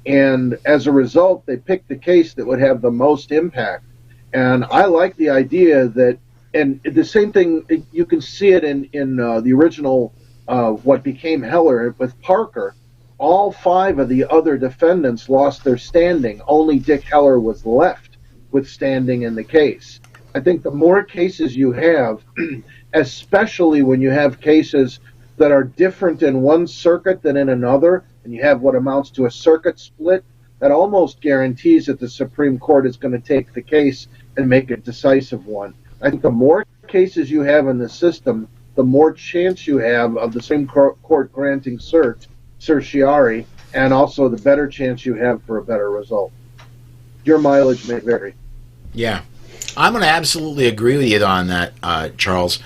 And as a result, they picked the case that would have the most impact. And I like the idea that, and the same thing, you can see it in the original, what became Heller with Parker. All 5 of the other defendants lost their standing. Only Dick Heller was left with standing in the case. I think the more cases you have, especially when you have cases that are different in one circuit than in another, and you have what amounts to a circuit split, that almost guarantees that the Supreme Court is going to take the case and make a decisive one. I think the more cases you have in the system, the more chance you have of the Supreme Court granting certiorari, and also the better chance you have for a better result. Your mileage may vary. Yeah, I'm going to absolutely agree with you on that, Charles.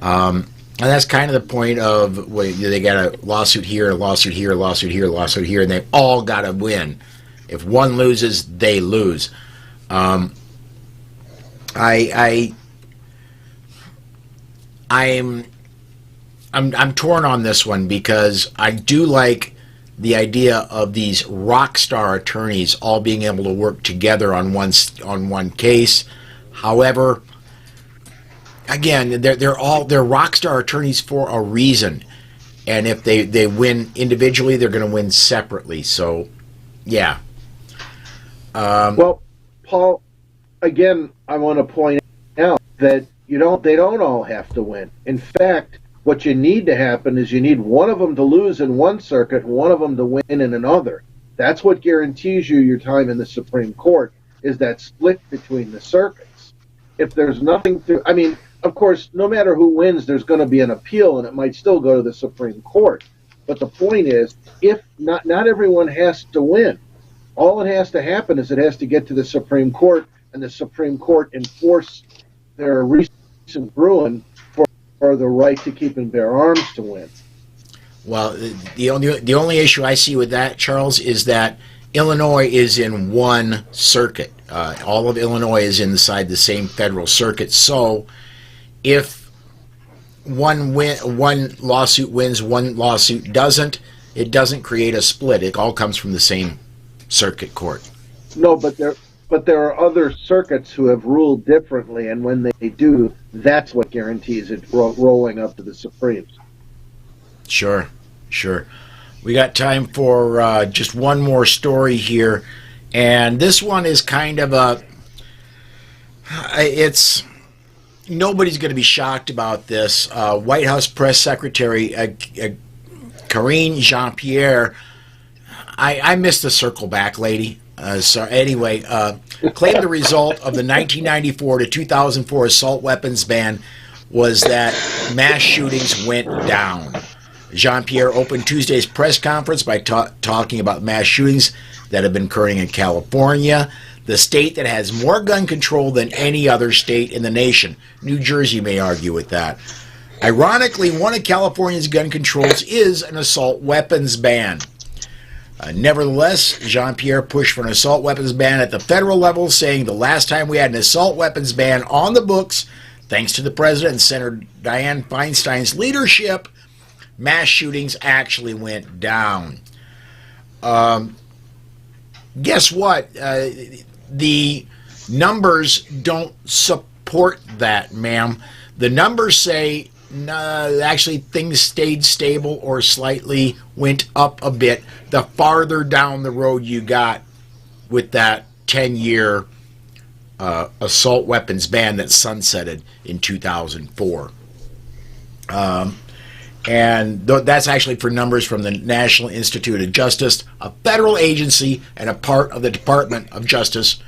And that's kind of the point of, they got a lawsuit here, a lawsuit here, a lawsuit here, a lawsuit here, and they've all got to win. If one loses, they lose. I'm torn on this one, because I do like the idea of these rock star attorneys all being able to work together on one case. However, again, they're rock star attorneys for a reason, and if they win individually, they're going to win separately. So, yeah. Well, Paul, again, I want to point out that they don't all have to win. In fact, what you need to happen is you need one of them to lose in one circuit and one of them to win in another. That's what guarantees you your time in the Supreme Court, is that split between the circuits. If there's nothing of course, no matter who wins, there's going to be an appeal, and it might still go to the Supreme Court. But the point is, if not everyone has to win. All it has to happen is it has to get to the Supreme Court and the Supreme Court enforce their recent ruling for the right to keep and bear arms to win. Well, the only issue I see with that, Charles, is that Illinois is in one circuit. All of Illinois is inside the same federal circuit. So, if one lawsuit wins, one lawsuit doesn't, it doesn't create a split. It all comes from the same circuit court. No, but there are other circuits who have ruled differently, and when they do, that's what guarantees it rolling up to the Supremes. Sure. We got time for just one more story here, and this one is kind of nobody's going to be shocked about this. White House Press Secretary Karine Jean-Pierre, I missed the circle back lady. So anyway, claimed the result of the 1994 to 2004 assault weapons ban was that mass shootings went down. Jean-Pierre opened Tuesday's press conference by talking about mass shootings that have been occurring in California, the state that has more gun control than any other state in the nation. New Jersey may argue with that. Ironically, one of California's gun controls is an assault weapons ban. Nevertheless, Jean-Pierre pushed for an assault weapons ban at the federal level, saying the last time we had an assault weapons ban on the books, thanks to the president and Senator Dianne Feinstein's leadership, mass shootings actually went down. Guess what? The numbers don't support that, ma'am. The numbers say actually things stayed stable or slightly went up a bit the farther down the road you got with that 10-year assault weapons ban that sunsetted in 2004. And that's actually for numbers from the National Institute of Justice, a federal agency and a part of the Department of Justice.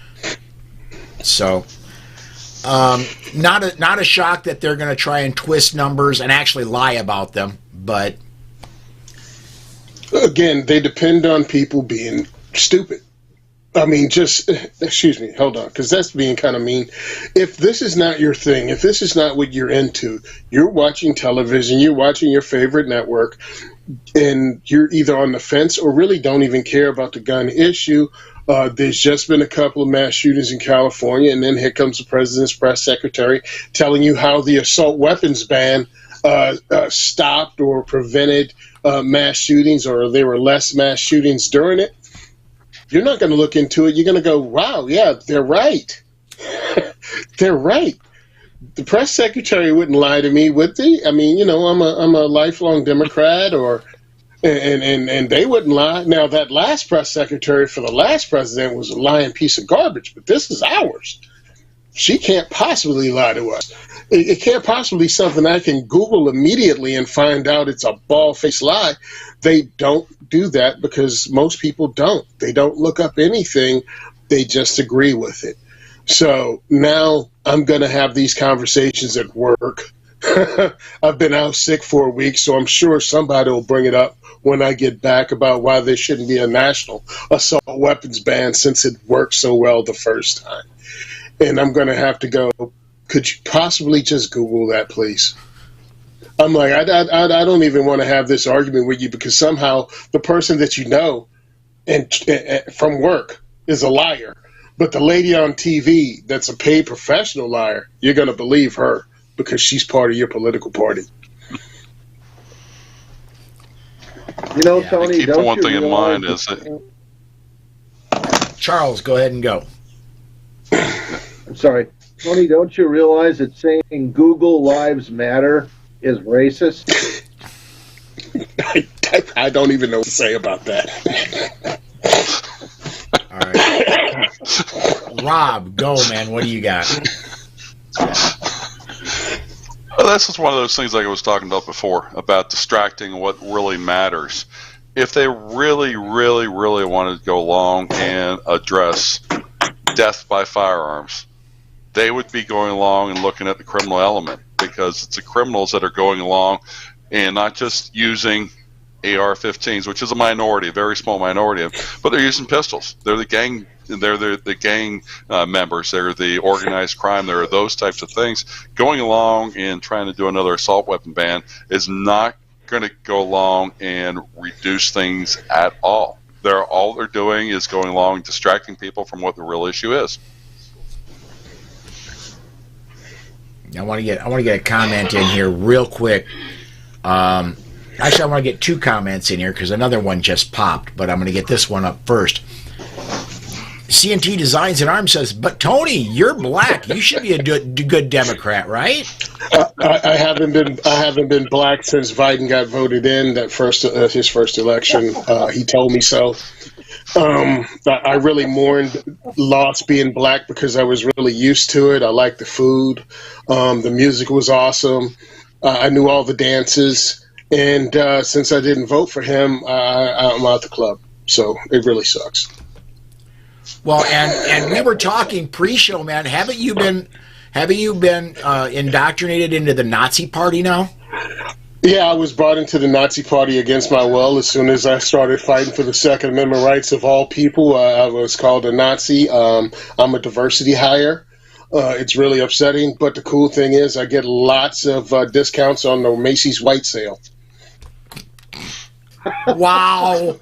So, not a shock that they're going to try and twist numbers and actually lie about them, but again, they depend on people being stupid. I mean, excuse me, hold on, because that's being kind of mean. If this is not your thing, if this is not what you're into, you're watching television, you're watching your favorite network, and you're either on the fence or really don't even care about the gun issue. There's just been a couple of mass shootings in California, and then here comes the president's press secretary telling you how the assault weapons ban stopped or prevented mass shootings, or there were less mass shootings during it. You're not going to look into it. You're going to go, wow, yeah, they're right. They're right. The press secretary wouldn't lie to me, would they? I mean, I'm a lifelong Democrat, and they wouldn't lie. Now, that last press secretary for the last president was a lying piece of garbage, but this is ours. She can't possibly lie to us. It can't possibly be something I can Google immediately and find out it's a bald-faced lie. They don't do that because most people don't. They don't look up anything. They just agree with it. So now I'm going to have these conversations at work. I've been out sick for a week, so I'm sure somebody will bring it up when I get back about why there shouldn't be a national assault weapons ban since it worked so well the first time. And I'm going to have to go, could you possibly just Google that, please? I'm like, I don't even want to have this argument with you because somehow the person that you know and from work is a liar. But the lady on TV that's a paid professional liar, you're going to believe her because she's part of your political party. Tony, keep one thing in mind is that... Charles, go ahead and go. I'm sorry. Tony, don't you realize that saying Google Lives Matter is racist? I don't even know what to say about that. All right. Rob, go, man. What do you got? Well, that's just one of those things like I was talking about before, about distracting what really matters. If they really, really, really wanted to go along and address death by firearms, they would be going along and looking at the criminal element, because it's the criminals that are going along and not just using AR-15s, which is a minority, a very small minority, but they're using pistols. They're the gang They're the gang members. They're the organized crime. There are those types of things. Going along and trying to do another assault weapon ban is not going to go along and reduce things at all. All they're doing is going along distracting people from what the real issue is. I want to get a comment in here real quick. Actually, I want to get two comments in here because another one just popped, but I'm going to get this one up first. CNT Designs and Arms says, but Tony, you're black. You should be a good Democrat, right? I haven't been black since Biden got voted in his first election. He told me so. I really mourned loss being black because I was really used to it. I liked the food. The music was awesome. I knew all the dances. And since I didn't vote for him, I'm out the club. So it really sucks. Well, and we were talking pre-show, man. Haven't you been indoctrinated into the Nazi Party now? Yeah, I was brought into the Nazi Party against my will. As soon as I started fighting for the Second Amendment rights of all people, I was called a Nazi. I'm a diversity hire. It's really upsetting, but the cool thing is I get lots of discounts on the Macy's White Sale. Wow.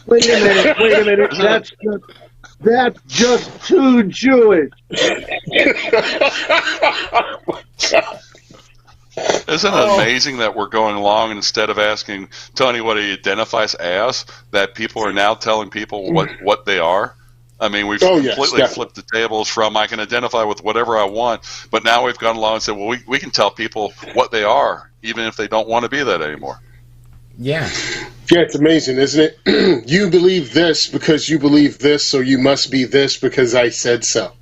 Wait a minute. That's just too Jewish. Isn't it amazing that we're going along and instead of asking Tony what he identifies as, that people are now telling people what they are? I mean, we've completely flipped the tables from I can identify with whatever I want, but now we've gone along and said, well, we can tell people what they are, even if they don't want to be that anymore. Yeah. Yeah, it's amazing, isn't it? You believe this because you believe this, so you must be this because I said so.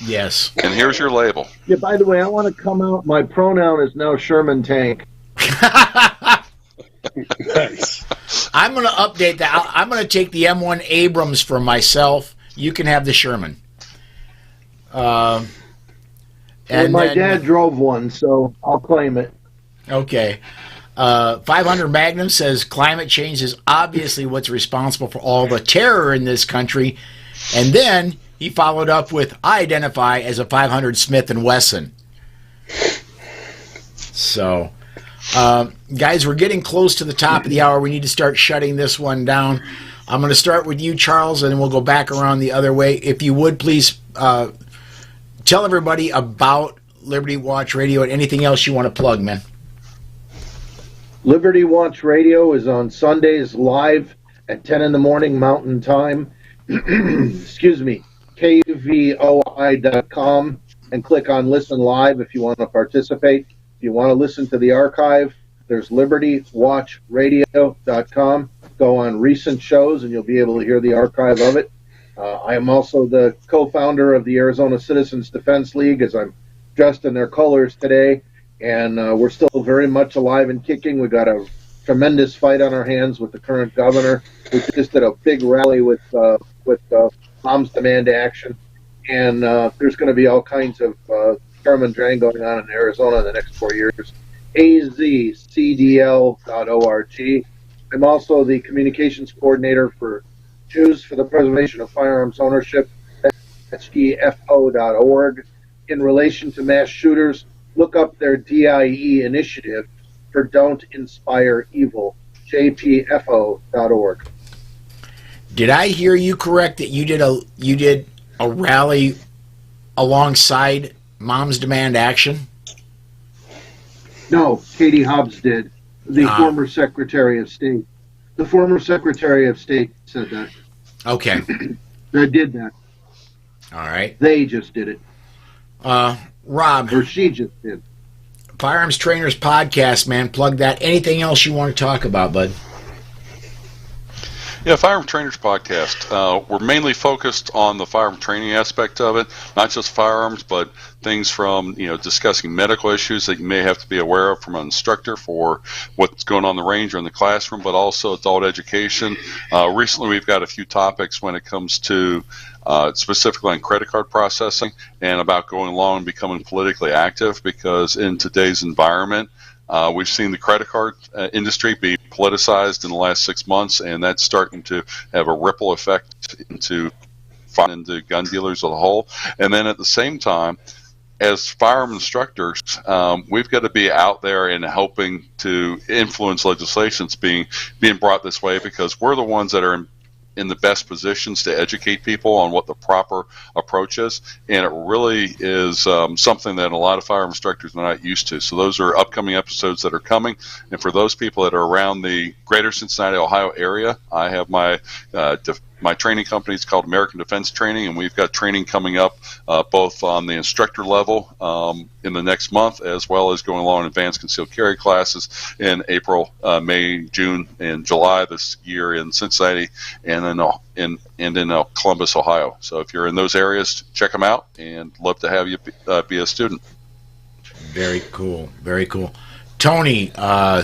Yes. And here's your label. Yeah, by the way, I want to come out. My pronoun is now Sherman Tank. Nice. I'm going to update that. I'm going to take the M1 Abrams for myself. You can have the Sherman. And my dad drove one, so I'll claim it. Okay. 500 Magnum says climate change is obviously what's responsible for all the terror in this country. And then he followed up with, I identify as a 500 Smith & Wesson. So, guys, we're getting close to the top of the hour. We need to start shutting this one down. I'm going to start with you, Charles, and then we'll go back around the other way. If you would, please tell everybody about Liberty Watch Radio and anything else you want to plug, man. Liberty Watch Radio is on Sundays live at 10 in the morning Mountain Time. Excuse me, kvoi.com, and click on Listen Live if you want to participate. If you want to listen to the archive, there's libertywatchradio.com. Go on recent shows and you'll be able to hear the archive of it. I am also the co-founder of the Arizona Citizens Defense League, as I'm dressed in their colors today. And we're still very much alive and kicking. We've got a tremendous fight on our hands with the current governor. We just did a big rally with Moms Demand Action. And there's going to be all kinds of Sherman-Drain going on in Arizona in the next 4 years. azcdl.org. I'm also the communications coordinator for Jews for the Preservation of Firearms Ownership. That's gfo.org. In relation to mass shooters, look up their DIE initiative for Don't Inspire Evil, jpfo.org. Did I hear you correct that you did a rally alongside Moms Demand Action? No, Katie Hobbs did, the former Secretary of State. The former Secretary of State said that. Okay. They did that. All right. They just did it. Rob. Or she just did. Firearms Trainers Podcast, man. Plug that. Anything else you want to talk about, bud? Yeah, Firearm Trainers Podcast. We're mainly focused on the firearm training aspect of it, not just firearms, but things from, discussing medical issues that you may have to be aware of from an instructor for what's going on in the range or in the classroom, but also adult education. Recently, we've got a few topics when it comes to specifically on credit card processing and about going along and becoming politically active, because in today's environment, We've seen the credit card industry be politicized in the last 6 months, and that's starting to have a ripple effect into gun dealers as a whole. And then at the same time, as firearm instructors, we've got to be out there and helping to influence legislations being brought this way, because we're the ones that are in the best positions to educate people on what the proper approach is, and it really is something that a lot of firearm instructors are not used to. So those are upcoming episodes that are coming, and for those people that are around the greater Cincinnati, Ohio area, I have my my training company is called American Defense Training, and we've got training coming up both on the instructor level in the next month, as well as going along in advanced concealed carry classes in April, May, June, and July this year in Cincinnati and in Columbus, Ohio. So if you're in those areas, check them out, and love to have you be a student. Very cool. Very cool. Tony,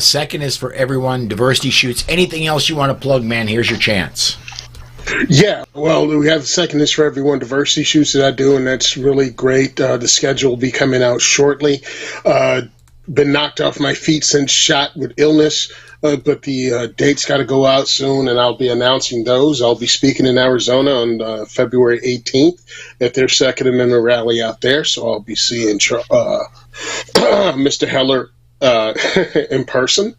second is for everyone. Diversity Shoots. Anything else you want to plug, man? Here's your chance. Yeah, well, we have the second is for everyone diversity shoots that I do, and that's really great. The schedule will be coming out shortly. Been knocked off my feet since shot with illness, but the dates got to go out soon, and I'll be announcing those. I'll be speaking in Arizona on February 18th at their Second Amendment rally out there, so I'll be seeing Mr. Heller in person,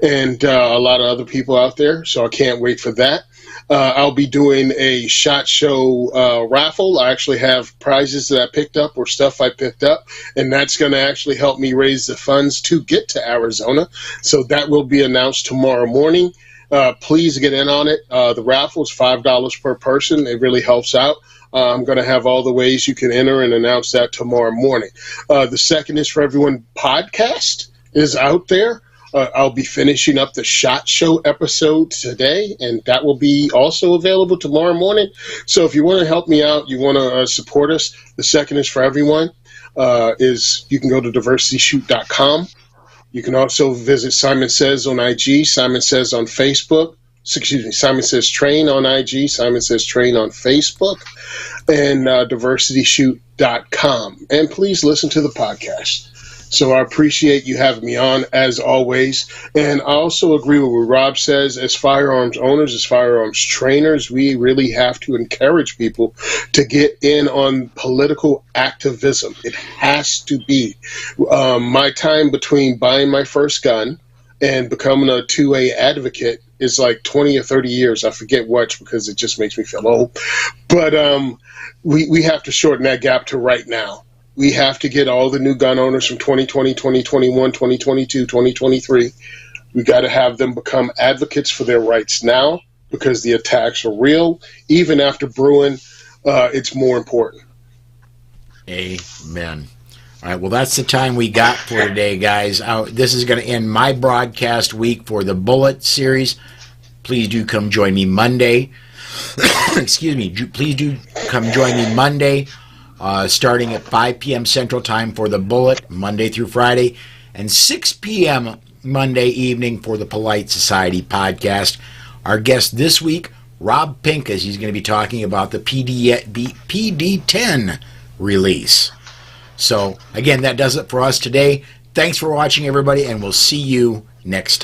and a lot of other people out there, so I can't wait for that. I'll be doing a SHOT Show raffle. I actually have prizes that I picked up or stuff I picked up, and that's going to actually help me raise the funds to get to Arizona. So that will be announced tomorrow morning. Please get in on it. The raffle is $5 per person. It really helps out. I'm going to have all the ways you can enter and announce that tomorrow morning. The second is for everyone podcast is out there. I'll be finishing up the SHOT Show episode today, and that will be also available tomorrow morning. So if you want to help me out, you want to support us, the second is for everyone, is you can go to diversityshoot.com. You can also visit Simon Says on IG, Simon Says on Facebook. Excuse me, Simon Says Train on IG, Simon Says Train on Facebook, and diversityshoot.com. And please listen to the podcast. So I appreciate you having me on, as always. And I also agree with what Rob says. As firearms owners, as firearms trainers, we really have to encourage people to get in on political activism. It has to be. My time between buying my first gun and becoming a 2A advocate is like 20 or 30 years. I forget which, because it just makes me feel old. But we have to shorten that gap to right now. We have to get all the new gun owners from 2020, 2021, 2022, 2023. We got to have them become advocates for their rights now, because the attacks are real. Even after Bruin, it's more important. Amen. All right, well, that's the time we got for today, guys. This is going to end my broadcast week for the Bullet series. Please do come join me Monday. Excuse me. Please do come join me Monday. Starting at 5 p.m. Central Time for the Bullet, Monday through Friday, and 6 p.m. Monday evening for the Polite Society podcast. Our guest this week, Rob Pincus. He's going to be talking about the PD10 release. So, again, that does it for us today. Thanks for watching, everybody, and we'll see you next time.